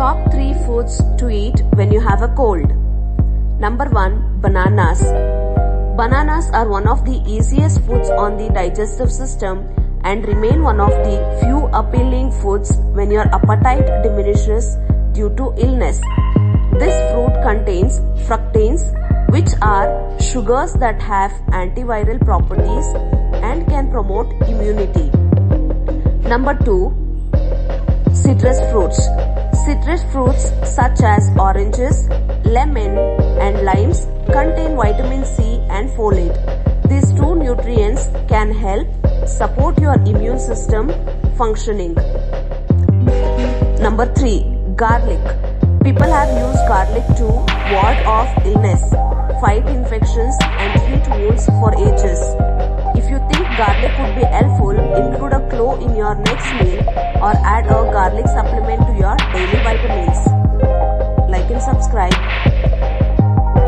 Top 3 foods to eat when you have a cold. Number 1. Bananas. Bananas are one of the easiest foods on the digestive system and remain one of the few appealing foods when your appetite diminishes due to illness. This fruit contains fructans, which are sugars that have antiviral properties and can promote immunity. Number 2. Citrus fruits. Citrus fruits such as oranges, lemon and limes contain vitamin C and folate. These two nutrients can help support your immune system functioning. Number 3. Garlic. People have used garlic to ward off illness, fight infections and treat wounds for ages. If you think garlic would be helpful, include a clove in your next meal or add a garlic supplement to your daily vitamins. Like and subscribe.